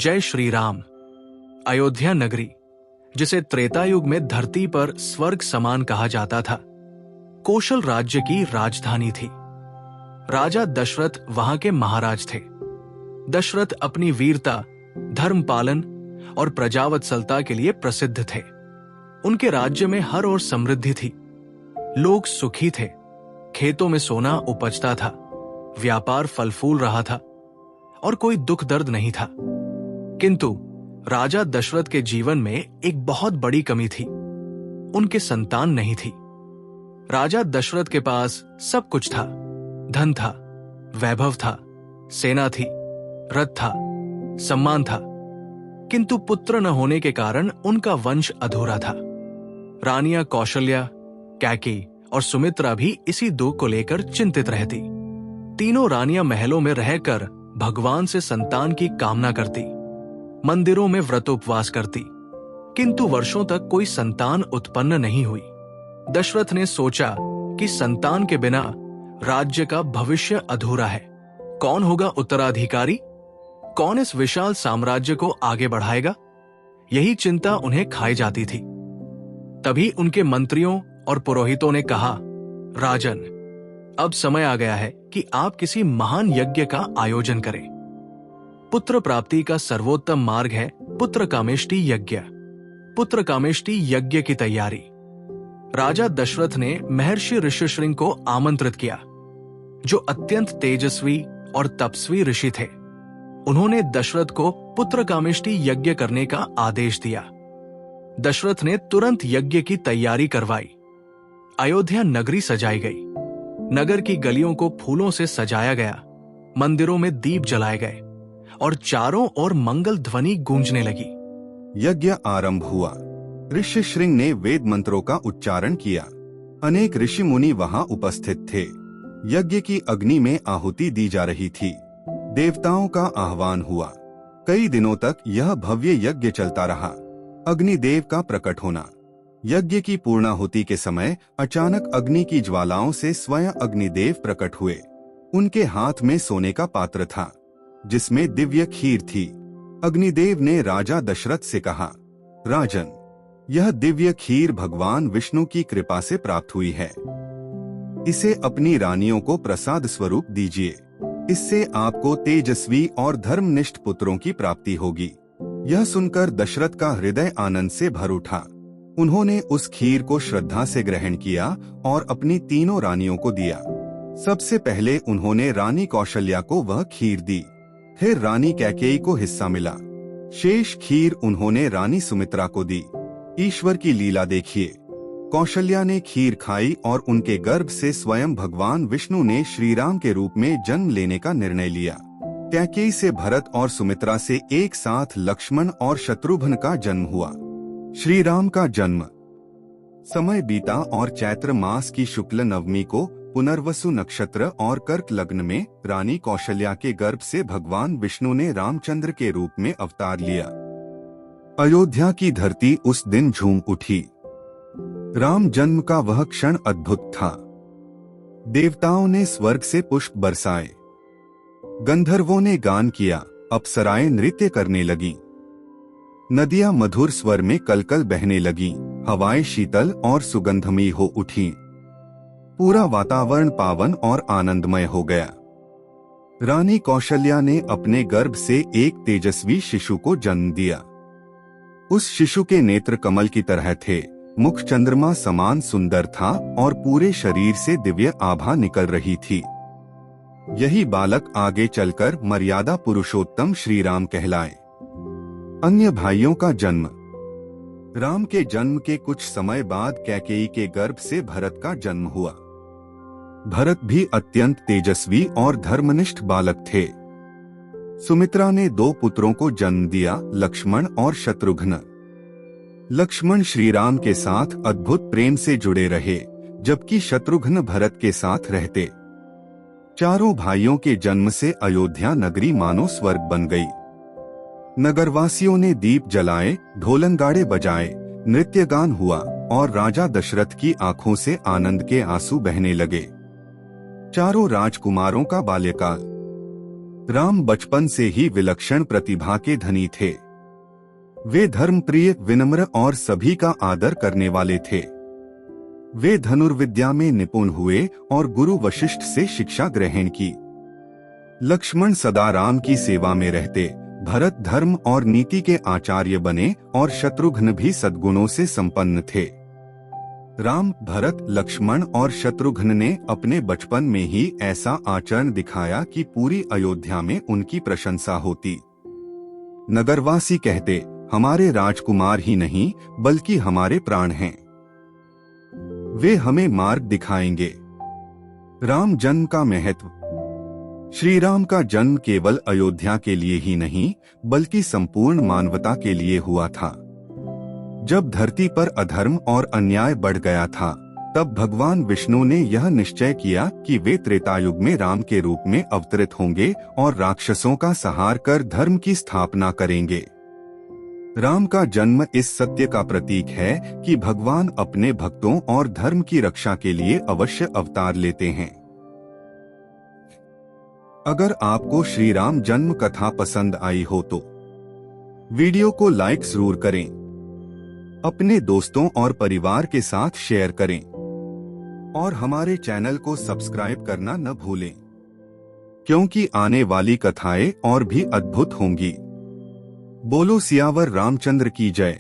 जय श्री राम। अयोध्या नगरी, जिसे त्रेता युग में धरती पर स्वर्ग समान कहा जाता था, कौशल राज्य की राजधानी थी। राजा दशरथ वहां के महाराज थे। दशरथ अपनी वीरता, धर्म पालन और प्रजावत्सलता के लिए प्रसिद्ध थे। उनके राज्य में हर ओर समृद्धि थी। लोग सुखी थे। खेतों में सोना उपजता था, व्यापार फल फूल रहा था और कोई दुख दर्द नहीं था। किंतु राजा दशरथ के जीवन में एक बहुत बड़ी कमी थी। उनके संतान नहीं थी। राजा दशरथ के पास सब कुछ था। धन था, वैभव था, सेना थी, रथ था, सम्मान था, किंतु पुत्र न होने के कारण उनका वंश अधूरा था। रानियां कौशल्या, कैकेयी और सुमित्रा भी इसी दुख को लेकर चिंतित रहती। तीनों रानियां महलों में रहकर भगवान से संतान की कामना करती, मंदिरों में व्रतोपवास करती, किंतु वर्षों तक कोई संतान उत्पन्न नहीं हुई। दशरथ ने सोचा कि संतान के बिना राज्य का भविष्य अधूरा है। कौन होगा उत्तराधिकारी? कौन इस विशाल साम्राज्य को आगे बढ़ाएगा? यही चिंता उन्हें खाई जाती थी। तभी उनके मंत्रियों और पुरोहितों ने कहा, राजन, अब समय आ गया है कि आप किसी महान यज्ञ का आयोजन करें। पुत्र प्राप्ति का सर्वोत्तम मार्ग है पुत्र कामेष्टि यज्ञ। पुत्र कामेष्टि यज्ञ की तैयारी। राजा दशरथ ने महर्षि ऋष्यशृंग को आमंत्रित किया, जो अत्यंत तेजस्वी और तपस्वी ऋषि थे। उन्होंने दशरथ को पुत्र कामेष्टि यज्ञ करने का आदेश दिया। दशरथ ने तुरंत यज्ञ की तैयारी करवाई। अयोध्या नगरी सजाई गई। नगर की गलियों को फूलों से सजाया गया। मंदिरों में दीप जलाए गए और चारों ओर मंगल ध्वनि गूंजने लगी। यज्ञ आरंभ हुआ। ऋष्यशृंग ने वेद मंत्रों का उच्चारण किया। अनेक ऋषि मुनि वहां उपस्थित थे। यज्ञ की अग्नि में आहुति दी जा रही थी। देवताओं का आह्वान हुआ। कई दिनों तक यह भव्य यज्ञ चलता रहा। अग्निदेव का प्रकट होना। यज्ञ की पूर्णाहुति के समय अचानक अग्नि की ज्वालाओं से स्वयं अग्निदेव प्रकट हुए। उनके हाथ में सोने का पात्र था, जिसमें दिव्य खीर थी। अग्निदेव ने राजा दशरथ से कहा, राजन, यह दिव्य खीर भगवान विष्णु की कृपा से प्राप्त हुई है। इसे अपनी रानियों को प्रसाद स्वरूप दीजिए। इससे आपको तेजस्वी और धर्मनिष्ठ पुत्रों की प्राप्ति होगी। यह सुनकर दशरथ का हृदय आनंद से भर उठा। उन्होंने उस खीर को श्रद्धा से ग्रहण किया और अपनी तीनों रानियों को दिया। सबसे पहले उन्होंने रानी कौशल्या को वह खीर दी। फिर रानी कैकेयी को हिस्सा मिला। शेष खीर उन्होंने रानी सुमित्रा को दी। ईश्वर की लीला देखिए। कौशल्या ने खीर खाई और उनके गर्भ से स्वयं भगवान विष्णु ने श्रीराम के रूप में जन्म लेने का निर्णय लिया। कैकेयी से भरत और सुमित्रा से एक साथ लक्ष्मण और शत्रुघ्न का जन्म हुआ। श्री राम का जन्म समय बीता और चैत्र मास की शुक्ल नवमी को पुनर्वसु नक्षत्र और कर्क लग्न में रानी कौशल्या के गर्भ से भगवान विष्णु ने रामचंद्र के रूप में अवतार लिया। अयोध्या की धरती उस दिन झूम उठी। राम जन्म का वह क्षण अद्भुत था। देवताओं ने स्वर्ग से पुष्प बरसाए। गंधर्वों ने गान किया। अप्सराएं नृत्य करने लगीं। नदियां मधुर स्वर में कलकल बहने लगीं। हवाएं शीतल और सुगंधमयी हो उठीं। पूरा वातावरण पावन और आनंदमय हो गया। रानी कौशल्या ने अपने गर्भ से एक तेजस्वी शिशु को जन्म दिया। उस शिशु के नेत्र कमल की तरह थे, मुख चंद्रमा समान सुंदर था और पूरे शरीर से दिव्य आभा निकल रही थी। यही बालक आगे चलकर मर्यादा पुरुषोत्तम श्री राम कहलाए। अन्य भाइयों का जन्म। राम के जन्म के कुछ समय बाद कैकेयी के गर्भ से भरत का जन्म हुआ। भरत भी अत्यंत तेजस्वी और धर्मनिष्ठ बालक थे। सुमित्रा ने 2 पुत्रों को जन्म दिया, लक्ष्मण और शत्रुघ्न। लक्ष्मण श्री राम के साथ अद्भुत प्रेम से जुड़े रहे, जबकि शत्रुघ्न भरत के साथ रहते। चारों भाइयों के जन्म से अयोध्या नगरी मानो स्वर्ग बन गई। नगरवासियों ने दीप जलाए, ढोलनगाड़े बजाए, नृत्य गान हुआ और राजा दशरथ की आंखों से आनंद के आंसू बहने लगे। चारों राजकुमारों का बाल्यकाल। राम बचपन से ही विलक्षण प्रतिभा के धनी थे। वे धर्मप्रिय, विनम्र और सभी का आदर करने वाले थे। वे धनुर्विद्या में निपुण हुए और गुरु वशिष्ठ से शिक्षा ग्रहण की। लक्ष्मण सदा राम की सेवा में रहते, भरत धर्म और नीति के आचार्य बने और शत्रुघ्न भी सद्गुणों से संपन्न थे। राम, भरत, लक्ष्मण और शत्रुघ्न ने अपने बचपन में ही ऐसा आचरण दिखाया कि पूरी अयोध्या में उनकी प्रशंसा होती। नगरवासी कहते, हमारे राजकुमार ही नहीं बल्कि हमारे प्राण हैं। वे हमें मार्ग दिखाएंगे। राम जन्म का महत्व। श्री राम का जन्म केवल अयोध्या के लिए ही नहीं बल्कि संपूर्ण मानवता के लिए हुआ था। जब धरती पर अधर्म और अन्याय बढ़ गया था, तब भगवान विष्णु ने यह निश्चय किया कि वे त्रेतायुग में राम के रूप में अवतरित होंगे और राक्षसों का संहार कर धर्म की स्थापना करेंगे। राम का जन्म इस सत्य का प्रतीक है कि भगवान अपने भक्तों और धर्म की रक्षा के लिए अवश्य अवतार लेते हैं। अगर आपको श्री राम जन्म कथा पसंद आई हो तो वीडियो को लाइक जरूर करें, अपने दोस्तों और परिवार के साथ शेयर करें और हमारे चैनल को सब्सक्राइब करना न भूलें, क्योंकि आने वाली कथाएं और भी अद्भुत होंगी। बोलो सियावर रामचंद्र की जय।